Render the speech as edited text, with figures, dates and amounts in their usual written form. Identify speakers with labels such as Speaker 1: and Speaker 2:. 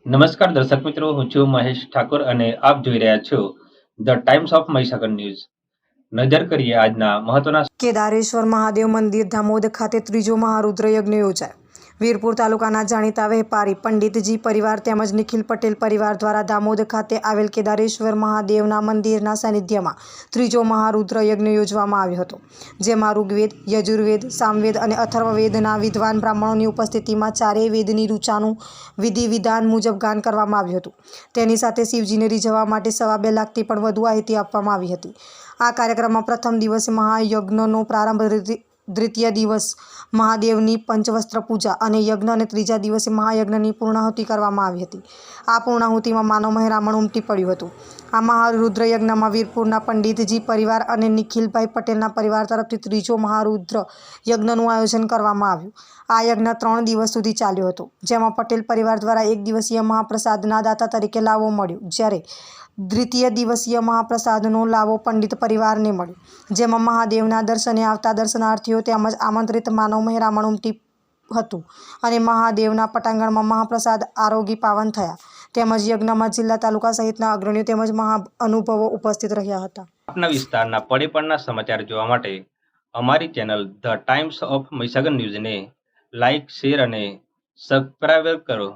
Speaker 1: નમસ્કાર દર્શક મિત્રો, હું છું મહેશ ઠાકોર અને આપ જોઈ રહ્યા છો the Times of Mahisagar news. નજર કરીએ આજના મહત્વના.
Speaker 2: કેદારેશ્વર મહાદેવ મંદિર દામોદ ખાતે ત્રીજો મહારુદ્ર યજ્ઞ યોજાયો. વીરપુર તાલુકાના જાણીતા વેપારી પંડિતજી પરિવાર તેમજ નિખિલ પટેલ પરિવાર દ્વારા દામોદ ખાતે આવેલ કેદારેશ્વર મહાદેવના મંદિરના સાનિધ્યમાં ત્રીજો મહારુદ્ર યજ્ઞ યોજવામાં આવ્યો હતો, જેમાં ઋગ્વેદ, યજુર્વેદ, સામવેદ અને અથર્વવેદના વિદ્વાન બ્રાહ્મણોની ઉપસ્થિતિમાં ચારેય વેદની ઋચાનું વિધિ વિધાન મુજબ ગાન કરવામાં આવ્યું હતું. તેની સાથે શિવજીને રીઝવવા માટે 2.5 લાખથી પણ વધુ આહુતિ આપવામાં આવી હતી. આ કાર્યક્રમમાં પ્રથમ દિવસે મહાયજ્ઞનો પ્રારંભ, દ્વિતીય દિવસ મહાદેવની પંચવસ્ત્ર પૂજા અને યજ્ઞ અને ત્રીજા દિવસે મહાયજ્ઞની પૂર્ણાહુતિ કરવામાં આવી હતી. આ પૂર્ણાહુતિમાં માનવ મહેરામણ ઉમટી પડ્યું હતું. આ મહારુદ્ર યજ્ઞમાં વીરપુરના પંડિતજી પરિવાર અને નિખિલભાઈ પટેલના પરિવાર તરફથી ત્રીજો મહારુદ્ર યજ્ઞનું આયોજન કરવામાં આવ્યું. આ યજ્ઞ 3 દિવસ સુધી ચાલ્યો હતો, જેમાં પટેલ પરિવાર દ્વારા 1 દિવસીય મહાપ્રસાદના દાતા તરીકે લાવો મળ્યો, જ્યારે દ્વિતીય દિવસીય મહાપ્રસાદનો લાવો પંડિત પરિવારને મળ્યો, જેમાં મહાદેવના દર્શને આવતા દર્શનાર્થીઓ તેમજ આમંત્રિત માનવ મહેરામણ ઉમટી હતું અને મહાદેવના પટાંગણમાં મહાપ્રસાદ આરોગી પાવન થયા. તેમજ યજ્ઞમાં જિલ્લા, તાલુકા સહિતના અગ્રણીઓ તેમજ મહાઅનુભવો ઉપસ્થિત રહ્યા હતા.
Speaker 1: આપના વિસ્તારના પડે સમાચાર જોવા માટે અમારી channel The Times of Mahisagar ન્યૂઝને લાઇક, શેર અને સબસ્ક્રાઇબ કરો.